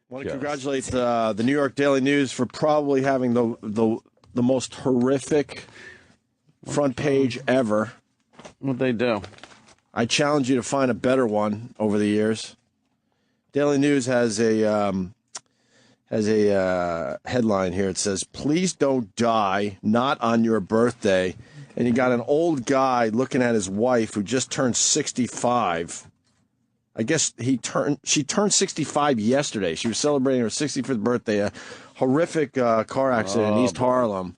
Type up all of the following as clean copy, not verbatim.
Want to congratulate the New York Daily News for probably having the most horrific front page ever. What'd they do? I challenge you to find a better one over the years. Daily News has a headline here. It says, "Please don't die, not on your birthday." And you got an old guy looking at his wife who just turned 65. I guess she turned 65 yesterday. She was celebrating her 65th birthday. A horrific car accident in East Harlem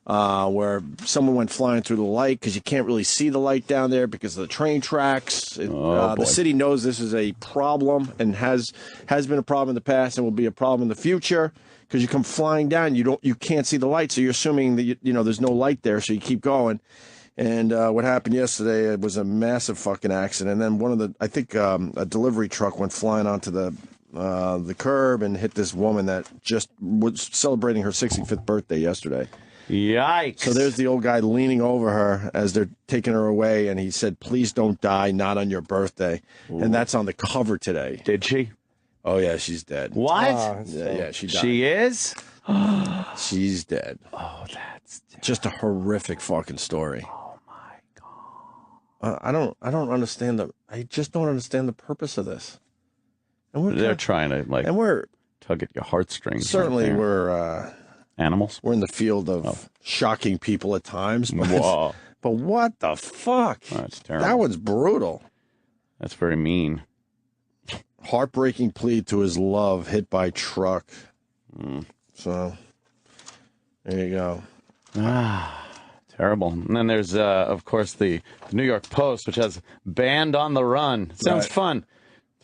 where someone went flying through the light because you can't really see the light down there because of the train tracks. The city knows this is a problem and has been a problem in the past and will be a problem in the future because you come flying down, you can't see the light, so you're assuming that there's no light there, so you keep going. And what happened yesterday, it was a massive fucking accident. And then a delivery truck went flying onto the curb and hit this woman that just was celebrating her 65th birthday yesterday. Yikes. So there's the old guy leaning over her as they're taking her away, and he said, "Please don't die, not on your birthday." Ooh. And that's on the cover today. Did she? Oh, yeah, she's dead. What? Yeah, she died. She is? She's dead. Oh, that's terrible. Just a horrific fucking story. Oh, my God. I just don't understand the purpose of this. And they're trying to, tug at your heartstrings. Certainly we're... animals? We're in the field of shocking people at times. But what the fuck? Oh, that's terrible. That one's brutal. That's very mean. Heartbreaking plea to his love, hit by truck. So, there you go. Terrible. And then there's, of course, the New York Post, which has Band on the Run. Sounds fun.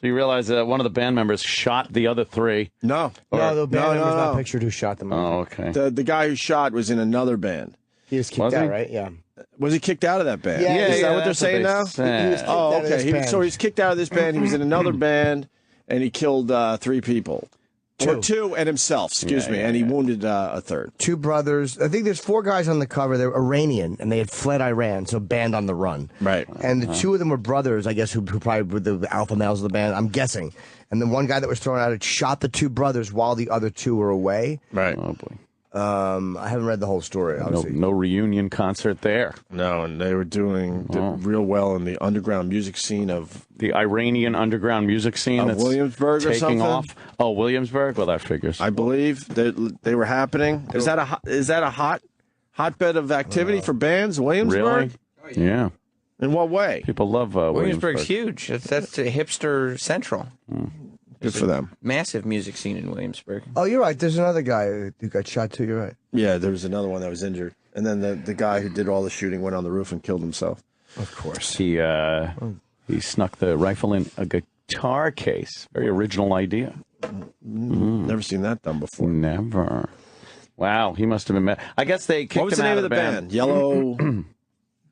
So you realize that one of the band members shot the other three. The band member's not pictured who shot them. Oh, okay. The guy who shot was in another band. He was kicked out, right? Yeah. Was he kicked out of that band? Yeah, Is that what they're saying now? Okay. So he's kicked out of this band. He was in another band, and he killed 3 people. Two and himself, excuse me, and he wounded a third. 2 brothers. I think there's 4 guys on the cover. They're Iranian, and they had fled Iran, so Band on the Run. Right. And the 2 of them were brothers, I guess, who probably were the alpha males of the band, I'm guessing. And the one guy that was thrown out had shot the 2 brothers while the other 2 were away. Right. Oh, boy. I haven't read the whole story, obviously. No reunion concert there. No, and they were doing real well in the underground music scene of... The Iranian underground music scene that's Williamsburg or taking something? off. Oh, Williamsburg? Well, that figures. I believe they were happening. Is that a hotbed of activity for bands, Williamsburg? Really? Yeah. In what way? People love Williamsburg's huge. That's a hipster central. Good for them. Massive music scene in Williamsburg. Oh, you're right. There's another guy who got shot, too. You're right. Yeah, there was another one that was injured. And then the guy who did all the shooting went on the roof and killed himself. Of course. He snuck the rifle in a guitar case. Very original idea. Never seen that done before. Never. Wow, he must have been mad. I guess they kicked him out of the band. What was the name of the band? Yellow...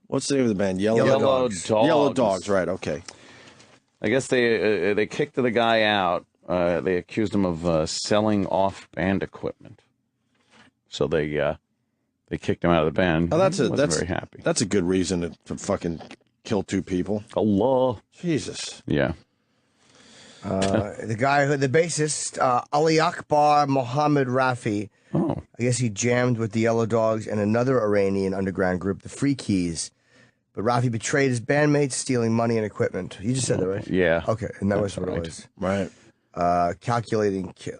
What's the name of the band? Yellow Dogs. Yellow Dogs, right, okay. I guess they kicked the guy out. They accused him of selling off band equipment. So they kicked him out of the band. Oh, that's very happy. That's a good reason to fucking kill 2 people. Allah. Jesus. Yeah. The bassist, Ali Akbar Mohammed Rafi. Oh. I guess he jammed with the Yellow Dogs and another Iranian underground group, the Free Keys. But Rafi betrayed his bandmates, stealing money and equipment. You just said that, right? Yeah. Okay, and that was what it was. Right. Calculating kill.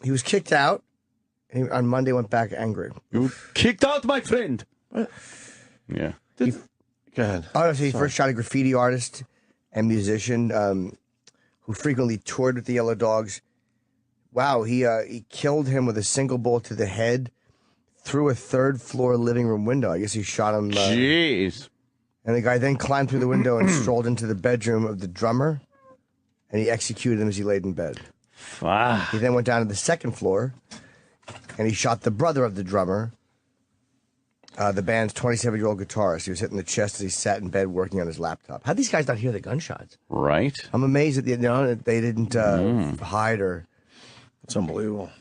He was kicked out, and he, on Monday went back angry. You kicked out my friend. What? Yeah. Go ahead. Honestly, he first shot a graffiti artist and musician who frequently toured with the Yellow Dogs. Wow, he killed him with a single bullet to the head through a 3rd-floor living room window. I guess he shot him. Jeez. And the guy then climbed through the window and strolled into the bedroom of the drummer, and he executed him as he laid in bed. Fuck. He then went down to the 2nd floor, and he shot the brother of the drummer, the band's 27-year-old guitarist. He was hit in the chest as he sat in bed working on his laptop. How'd these guys not hear the gunshots? Right. I'm amazed that they didn't hide or... It's unbelievable.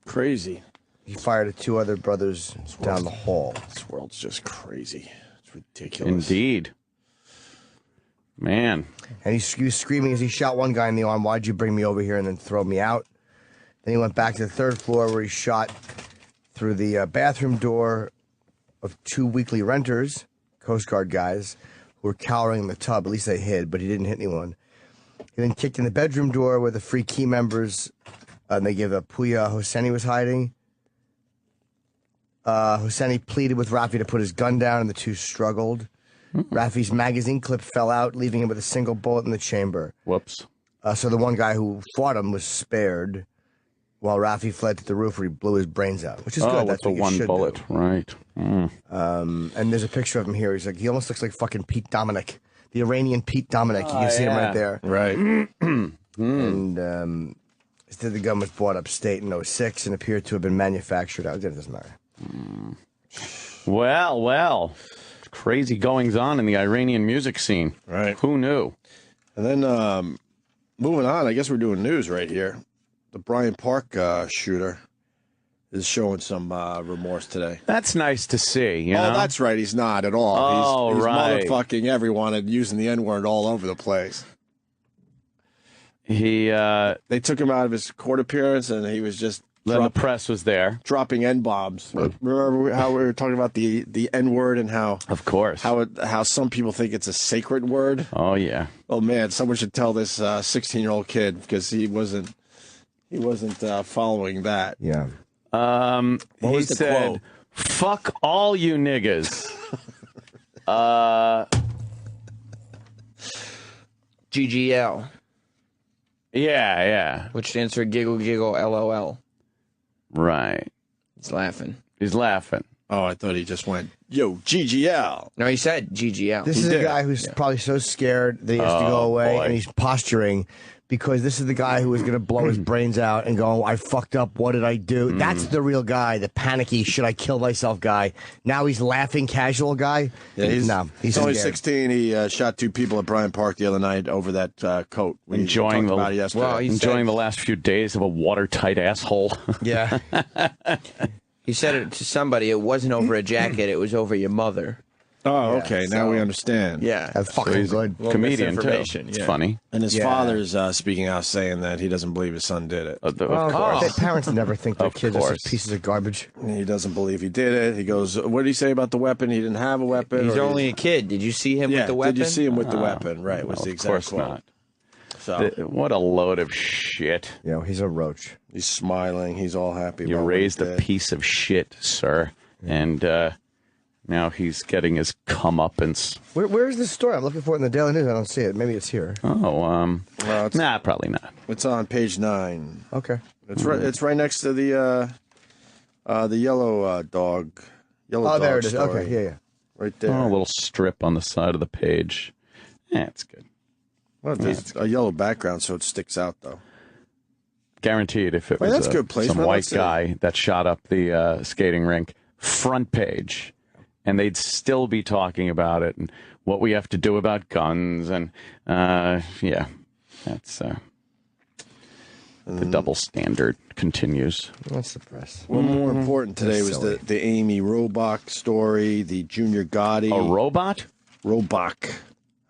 Crazy. He fired at 2 other brothers down the hall. This world's just crazy. It's ridiculous. Indeed. Man. And he was screaming as he shot one guy in the arm, "Why'd you bring me over here and then throw me out?" Then he went back to the third floor where he shot through the bathroom door of 2 weekly renters, Coast Guard guys, who were cowering in the tub. At least they hid, but he didn't hit anyone. He then kicked in the bedroom door where the free key members, and they gave a Puya Hosseini was hiding. Hosseini pleaded with Rafi to put his gun down, and the two struggled. Rafi's magazine clip fell out, leaving him with a single bullet in the chamber. Whoops. So the one guy who fought him was spared, while Rafi fled to the roof where he blew his brains out, which is good. With That's the what you one should bullet, do. right? And there's a picture of him here. He almost looks like fucking Pete Dominic, the Iranian Pete Dominic. You can see him right there. Right. And instead, the gun was bought upstate in 06 and appeared to have been manufactured out. It doesn't matter. Well. Crazy goings on in the Iranian music scene. Right. Who knew? And then moving on, I guess we're doing news right here. The Bryant Park shooter is showing some remorse today. That's nice to see. You know? That's right. He's not at all. He's right. motherfucking everyone and using the N-word all over the place. They took him out of his court appearance, and he was just the press was there. dropping N-bombs. Remember how we were talking about the N-word and how, Of course. how some people think it's a sacred word? Oh, yeah. Oh, man, someone should tell this 16-year-old kid because he wasn't following that. Yeah. What was the said, quote? "Fuck all you niggas." GGL, Yeah. which stands for giggle giggle LOL. Right. He's laughing. He's laughing. Oh, I thought he just went, yo, GGL. No, he said GGL. This is did. a guy who's probably so scared that he has to go away, boy. and he's posturing because this is the guy who was going to blow his brains out and go, "I fucked up. What did I do?" That's the real guy, the panicky, should I kill myself guy. Now he's laughing, casual guy. Yeah, he's only scared. 16. He shot 2 people at Bryant Park the other night over that coat. We Enjoying talked about it yesterday. Well, he Enjoying the last few days of a watertight asshole. Yeah. He said it to somebody. It wasn't over a jacket. It was over your mother. Oh, okay. Now we understand. Yeah. That's fucking good. Little Comedian, too. misinformation, It's yeah. funny. And his Yeah. father's speaking out saying that he doesn't believe his son did it. Of Well, course. parents never think their Of kids are course. such pieces of garbage. He doesn't believe he did it. He goes, what did he say about the weapon? He didn't have a weapon. He's or only a kid. Did you see him yeah, with the weapon? did you see him with the weapon? Right, was Well, the of exact course quote. not. So What a load of shit. You know, he's a roach. he's smiling. He's all happy. You about what raised he a did. piece of shit, sir. And now he's getting his comeuppance. Where's this story? I'm looking for it in the Daily News. I don't see it. Maybe it's here. Oh, Well, it's, nah, probably not. it's on page 9. Okay. It's right. It's right next to the yellow dog. Yellow Oh, dog there it is. story. Okay, yeah. Right there. Oh, a little strip on the side of the page. Yeah, it's good. Well, there's a yellow background, so it sticks out though. Guaranteed, if it Wait, was that's good placement. some white Let's see. guy that shot up the skating rink, front page, and they'd still be talking about it and what we have to do about guns, and yeah, that's the double standard continues. That's the press. Well, more important today was silly. the Amy Robach story, the Junior Gotti. A robot? Robach.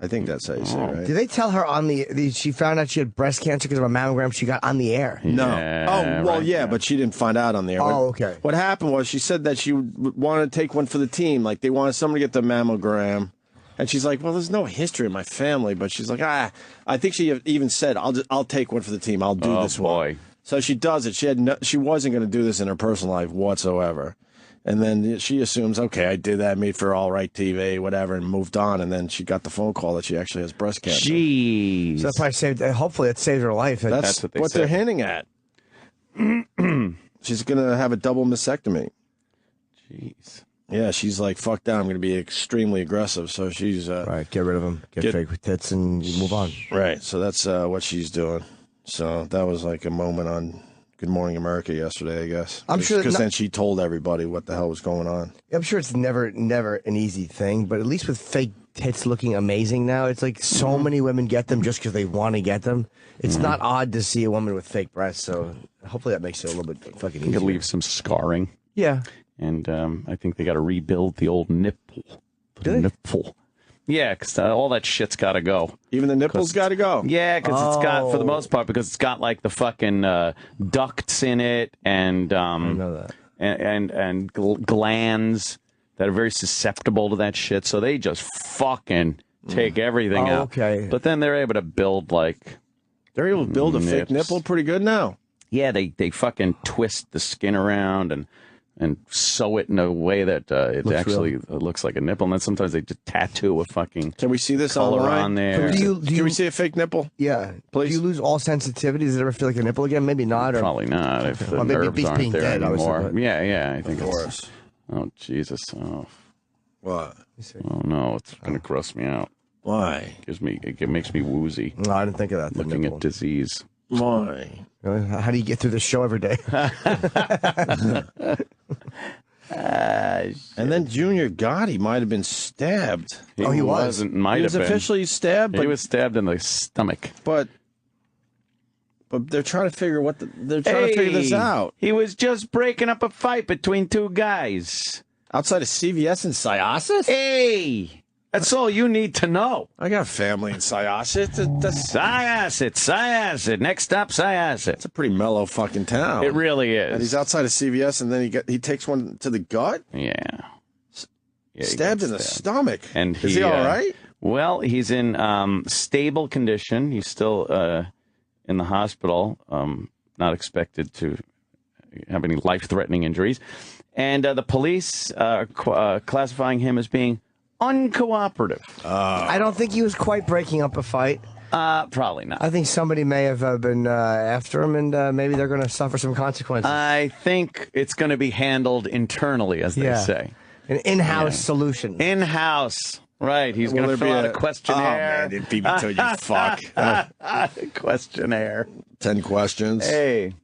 I think that's how you say it, right? Did they tell her on the she found out she had breast cancer because of a mammogram she got on the air? No. Yeah, Oh, well, right, yeah, yeah. but she didn't find out on the air. Oh, okay. What happened was she said that she wanted to take one for the team. Like, they wanted someone to get the mammogram. And she's like, well, there's no history in my family. But she's like, I think she even said, I'll take one for the team. I'll do Oh, this boy. one. So she does it. She wasn't going to do this in her personal life whatsoever. And then she assumes, okay, I did that, made for All Right TV, whatever, and moved on. And then she got the phone call that she actually has breast cancer. Jeez. So that probably saved. Hopefully, it saved her life. That's what what they they're said. hinting at. She's going to have a double mastectomy. Jeez. Yeah, she's like, fuck that. I'm going to be extremely aggressive. So she's right. Get rid of them. Get fake tits and you move on. right. So that's what she's doing. So that was like a moment on Good Morning America yesterday, I guess. I'm sure that because not- then she told everybody what the hell was going on. I'm sure it's never an easy thing, but at least with fake tits looking amazing now, it's like so many women get them just because they want to get them. It's not odd to see a woman with fake breasts. So hopefully that makes it a little bit fucking I think it easier. leaves some scarring. Yeah. And I think they got to rebuild the old nipple. Do they? Nipple. Yeah, because all that shit's got to go. Even the nipples got to go. Yeah, because it's got, for the most part, because it's got like the fucking ducts in it and I know that. and glands that are very susceptible to that shit. So they just fucking take everything out. Okay. But then they're able to build like. They're able to build a fake nipple pretty good now. Yeah, they fucking twist the skin around and sew it in a way that it actually looks like a nipple. And then sometimes they just tattoo a fucking Can we see this color online? on there. Can we see a fake nipple? Yeah. Please. Do you lose all sensitivity? Does it ever feel like a nipple again? Maybe not. Or Probably not if the Well, maybe nerves he's aren't being there dead, obviously, anymore. but- Yeah, I think Of it's. course. Oh Jesus! Oh What? no! It's gonna gross me out. Why? It makes me woozy. No, I didn't think of that. the Looking nipple. at disease. Why? Really? How do you get through the show every day? And then Junior Gotti might have been stabbed. He was? wasn't. Might He was have been. officially stabbed, He was stabbed in the stomach. but they're trying to figure they're trying to figure this out. He was just breaking up a fight between two guys. Outside of CVS in Syosset? Hey, that's all you need to know. I got family in Syosset. That's Syosset. Next stop, Syosset. a pretty mellow fucking town. It really is. And he's outside of CVS, and then he takes one to the gut, Yeah. He stabbed got in the stabbed. stomach. And Is he all right? Well, he's in stable condition. He's still in the hospital, not expected to have any life-threatening injuries. And the police are classifying him as being uncooperative. I don't think he was quite breaking up a fight. Probably not. I think somebody may have been after him, and maybe they're going to suffer some consequences. I think it's going to be handled internally, as they say. An in-house solution. In-house. Right. He's Will going to there fill be out a questionnaire. Oh, man, it beat me till you fuck. Questionnaire. 10 questions. Hey.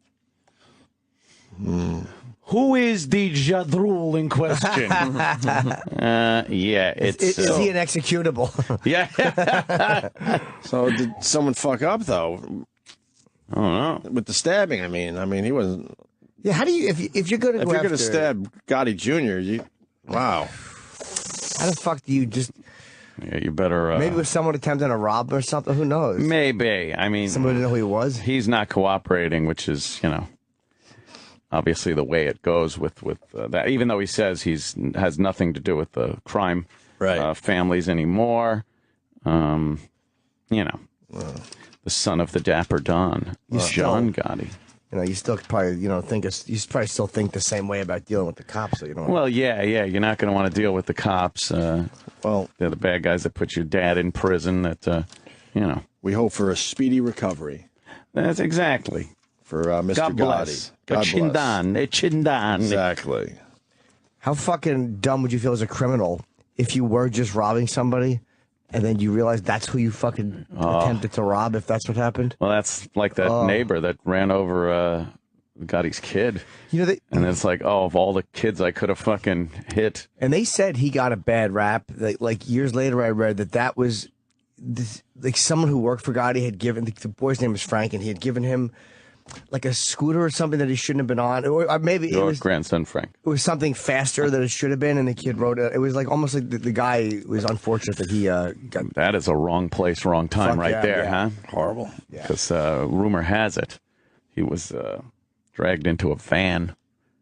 Who is the Jadrul in question? Is he an executable? Yeah. So did someone fuck up, though, I don't know. with the stabbing? I mean, he wasn't... Yeah, how do you, if you're going to If go you're going after... to stab Gotti Jr., wow. How the fuck do you just... Yeah, you better... Maybe it was someone attempting to rob him or something. Who knows? Maybe. I mean... Someone didn't know who he was? He's not cooperating, which is, obviously the way it goes with that. Even though he says has nothing to do with the crime families anymore. The son of the Dapper Don, John Gotti. You still probably, you probably still think the same way about dealing with the cops. So you don't. Well, yeah, you're not going to want to deal with the cops. Well, they're the bad guys that put your dad in prison. That we hope for a speedy recovery. That's exactly For Mr. God bless. Gotti. God bless. Chindan. Exactly. How fucking dumb would you feel as a criminal if you were just robbing somebody and then you realize that's who you fucking attempted to rob, if that's what happened? Well, that's like that neighbor that ran over Gotti's kid. And it's like, of all the kids I could have fucking hit. And they said he got a bad rap. Like years later, I read that was like someone who worked for Gotti had given, the boy's name was Frank, and he had given him like a scooter or something that he shouldn't have been on, or maybe Your grandson Frank. It was something faster than it should have been, and the kid wrote it. It was like almost like the guy was unfortunate that he got. That is a wrong place, wrong time, right there, huh? Horrible. Because rumor has it he was dragged into a van.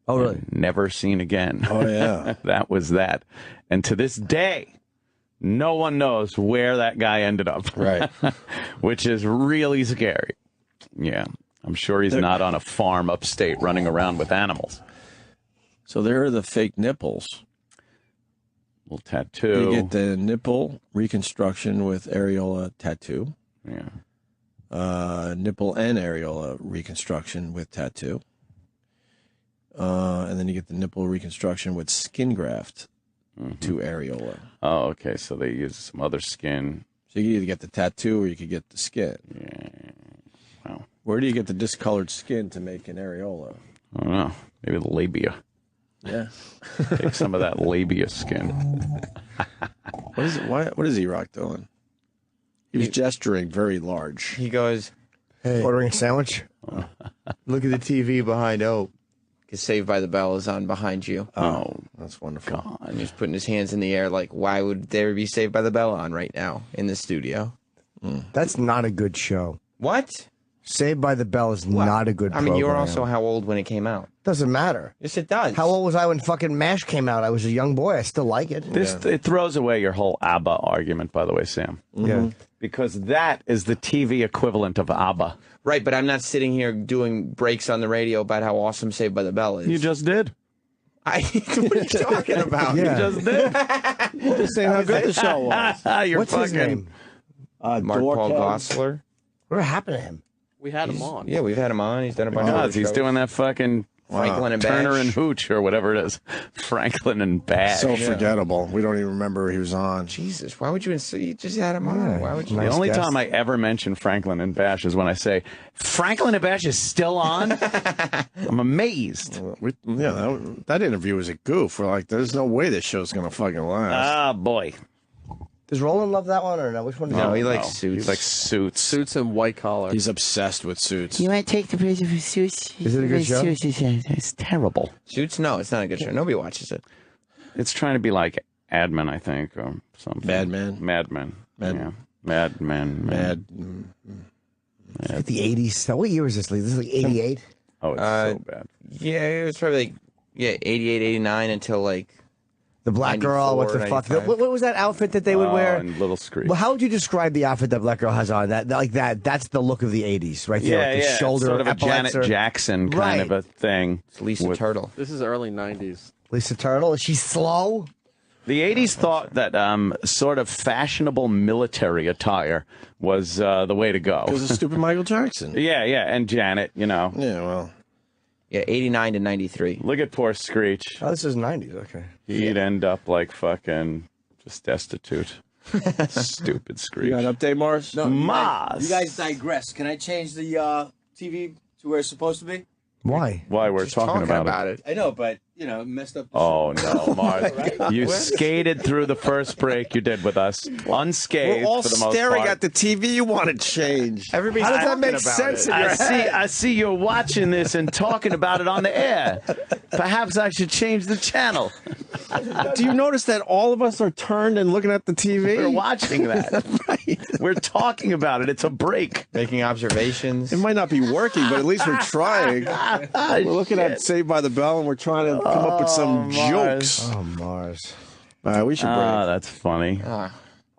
Oh, really? Never seen again. Oh, yeah. That was that. And to this day, no one knows where that guy ended up. Right. Which is really scary. Yeah. I'm sure he's not on a farm upstate running around with animals. So there are the fake nipples. Little tattoo. You get the nipple reconstruction with areola tattoo. Yeah. Nipple and areola reconstruction with tattoo. And then you get the nipple reconstruction with skin graft to areola. Oh, okay. So they use some other skin. So you can either get the tattoo or you could get the skin. Yeah. Wow. Where do you get the discolored skin to make an areola? I don't know. Maybe the labia. Yeah. Take some of that labia skin. What is E-Rock doing? He was gesturing very large. He goes, Ordering a sandwich? look at the TV behind. Oh, because Saved by the Bell is on behind you. Oh, That's wonderful. God. And he's putting his hands in the air like, why would there be Saved by the Bell on right now in the studio? That's not a good show. What? Saved by the Bell is not a good I mean, you were program. also how old when it came out? Doesn't matter. Yes, it does. How old was I when fucking MASH came out? I was a young boy. I still like it. It throws away your whole ABBA argument, by the way, Sam. Yeah. Because that is the TV equivalent of ABBA. Right, but I'm not sitting here doing breaks on the radio about how awesome Saved by the Bell is. You just did. What are you talking about? Yeah. You just did. Just saying how good the show was. You're What's fucking, his name? Mark Paul Gosselaar. What happened to him? We had him on. Yeah, we've had him on. He's done a bunch of other He's shows. doing that fucking Franklin and Turner Bash. and Hooch or whatever it is. Franklin and Bash. So forgettable. We don't even remember he was on. Jesus, why would you you just had him on? Why would you? The Nice only guest. time I ever mention Franklin and Bash is when I say, Franklin and Bash is still on? I'm amazed. That interview was a goof. We're like, there's no way this show's going to fucking last. Ah, boy. Does Roland love that one or no? Which one? No, he likes Suits. He likes Suits. Suits and white collar. He's obsessed with Suits. You want to take the picture for Suits? Is it a good show? It's terrible. Suits? No, it's not a good show. Nobody watches it. It's trying to be like Ad Men, I think, or something. Mad Men? Mad Men. Mad- Yeah. Mad Men. Mad. At the 80s. What year is this? This is like 88? Oh, it's so bad. Yeah, it was probably like 88, 89 until like The black girl, what the 94, fuck? 95. What was that outfit that they would wear? And Little Screech. Well, how would you describe the outfit that black girl has on? That's the look of the 80s, right there. yeah, with the yeah. shoulder, Sort of a Janet epaulets are- Jackson kind Right. of a thing. it's Lisa With- Turtle. This is early 90s. Lisa Turtle. Is she slow? The 80s thought that sort of fashionable military attire was the way to go. Because of stupid Michael Jackson. Yeah, yeah, and Janet, you know. Yeah, well. Yeah, 89 to 93. Look at poor Screech. Oh, this is 90s. Okay. He'd end up like fucking just destitute. Stupid Screech. You got an update, Mars? No, Maz. you guys digress. Can I change the TV to where it's supposed to be? Why? Why we're Just talking about it. I know, but you know, it messed up. The Oh show. no, Mars! Right? You skated through the first break you did with us, unscathed We're all for the most staring part. at the TV. You want to change. Everybody's How does that talking make about sense it. in your head? I see you're watching this and talking about it on the air. Perhaps I should change the channel. Do you notice that all of us are turned and looking at the TV? We're watching that. We're talking about it. It's a break. Making observations. It might not be working, but at least we're trying. We're looking at Saved by the Bell, and we're trying to come up with some Mars. jokes. Oh, Mars. All right, we should break. Ah, that's funny.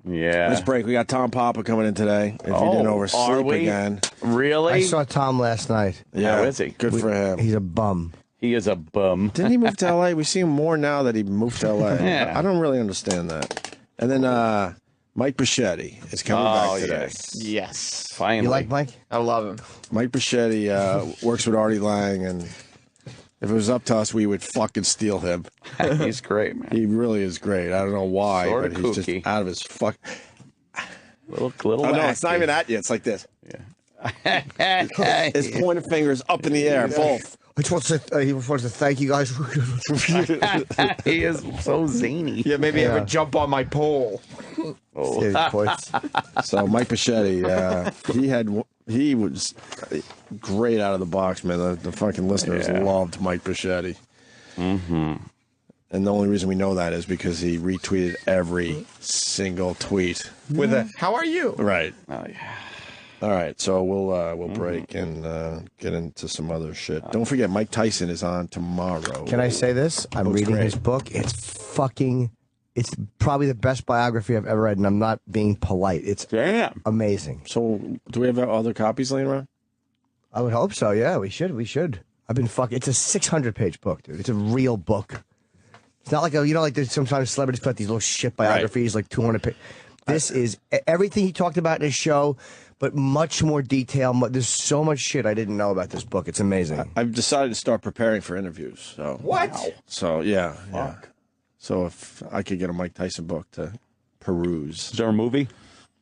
Yeah. Let's break. We got Tom Papa coming in today. If you didn't are oversleep we? again. Really? I saw Tom last night. Yeah, How is he? Good for him. He's a bum. He is a bum. Didn't he move to L.A.? We see him more now that he moved to L.A. Yeah. I don't really understand that. And then Mike Bichetti is coming back today. Yes. Finally. You like Mike? I love him. Mike Bichetti works with Artie Lang, and if it was up to us, we would fucking steal him. He's great, man. He really is great. I don't know why, Sorta but he's kooky. just out of his fuck. Little Oh no, it's not even at you. It's like this. His pointer fingers up in the air, both. He wants to thank you guys. He is so zany. Yeah, maybe ever jump on my pole. So Mike Bichetti, he was great out of the box, man. The fucking listeners loved Mike Bichetti. Mm-hmm. And the only reason we know that is because he retweeted every single tweet With a, how are you? Right. Oh, yeah. All right, so we'll break and get into some other shit. Don't forget, Mike Tyson is on tomorrow. Can I say this? I'm Looks reading great. his book. It's probably the best biography I've ever read, and I'm not being polite. It's Damn. amazing. So, do we have other copies laying around? I would hope so. Yeah, we should. I've been fucking. It's a 600-page book, dude. It's a real book. It's not like like there's sometimes celebrities put these little shit biographies, like 200 pages. This is everything he talked about in his show, but much more detail. There's so much shit I didn't know about this book. It's amazing. I've decided to start preparing for interviews. So What? So yeah. So if I could get a Mike Tyson book to peruse, Is there a movie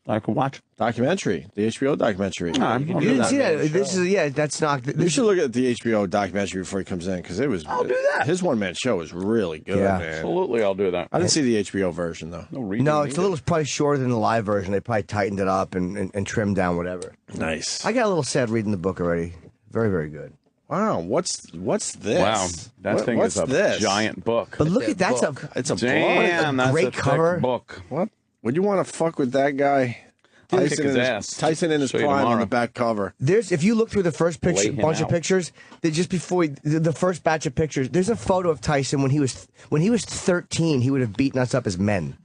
I can watch? documentary, the HBO documentary. I'll You do didn't that. see that? This is that's not. You should look at the HBO documentary before he comes in because it was. I'll do that. His one-man show was really good, Yeah. man. Absolutely, I'll do that. I didn't see the HBO version though. No reason No, it's a needed. little probably shorter than the live version. They probably tightened it up and trimmed down whatever. Nice. I got a little sad reading the book already. Very, very good. Wow, what's this? Wow, that thing what's is a this? giant book. But look at that's a It's a Damn, book. that's great a thick cover. book. What? Would you want to fuck with that guy? Kick his ass. Tyson in his Show you prime on tomorrow. the back cover. There's if you look through the first Lay picture, him bunch of out. pictures, just before the first batch of pictures, there's a photo of Tyson when he was 13. He would have beaten us up as men.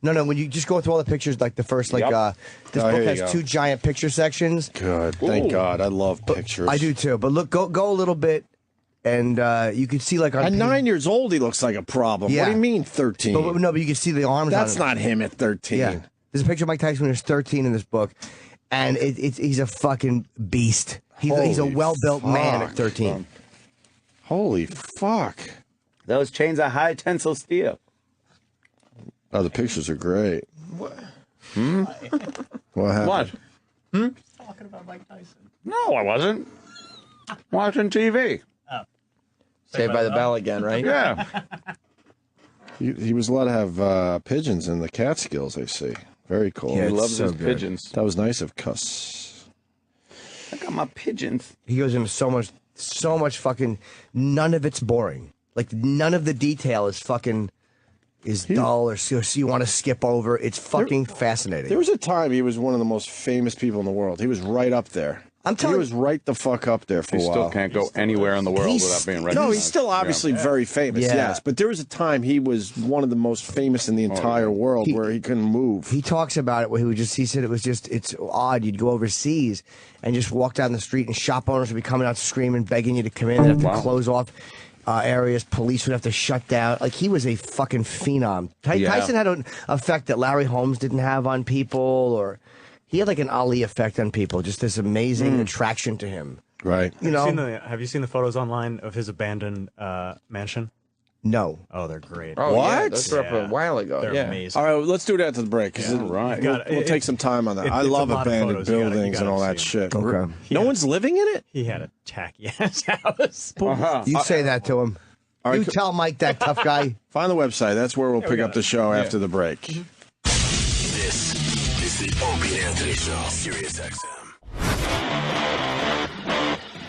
No. When you just go through all the pictures, like the first, like Yep. this Oh, book here you has go. 2 giant picture sections. Good. Thank God. I love pictures. I do too. But look, go a little bit, and you can see like on At page- 9 years old, he looks like a problem. Yeah. What do you mean 13? But no, but you can see the arms. That's on it. not him at 13. Yeah, there's a picture of Mike Tyson when he was 13 in this book, and he's a fucking beast. He's a Holy well-built man at fuck. 13. Holy fuck. Those chains are high tensile steel. Oh, the pictures are great. What happened? What? Talking about Mike Tyson. No, I wasn't. Watching TV. Saved by the Bell again, right? Yeah. He was allowed to have pigeons in the Catskills, I see. Very cool. Yeah, He it's loves so his good. pigeons. That was nice of Cuss. I got my pigeons. He goes into so much fucking. None of it's boring. Like none of the detail is fucking dull or so you want to skip over. It's fucking fascinating. There was a time he was one of the most famous people in the world. He was right up there. I'm telling He was right the fuck up there for He a while. still can't go anywhere in the world He's- without being no, recognized. No, he's still obviously very famous, Yeah. yes. But there was a time he was one of the most famous in the entire world where he couldn't move. He talks about it where he said it's odd. You'd go overseas and just walk down the street and shop owners would be coming out screaming, begging you to come in. They'd have to close off areas. Police would have to shut down. Like he was a fucking phenom. Yeah. Tyson had an effect that Larry Holmes didn't have on people, or he had like an Ali effect on people. Just this amazing attraction to him. Right. You know? Have you seen the photos online of his abandoned mansion? No. Oh, they're great. Oh, yeah, What? those were up a while ago. They're yeah. amazing. All right, let's do that to the break. 'Cause right. We'll take some time on that. I it's a love lot of abandoned photos. You gotta- buildings you and all gotta that see shit. Okay. No one's living in it? He had a tacky ass house. You say that to him. All right, You tell Mike that tough guy. Find the website. That's where we'll pick up the show after the break. This is the Opie and Anthony Show, Sirius XM.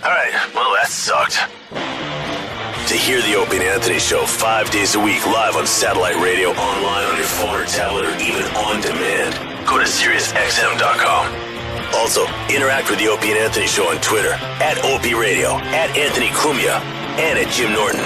All right, well, that sucked. To hear the Opie and Anthony Show 5 days a week live on satellite radio, online on your phone or tablet, or even on demand, go to SiriusXM.com. Also, interact with the Opie and Anthony Show on Twitter, @Opie Radio, @Anthony Cumia, and @Jim Norton.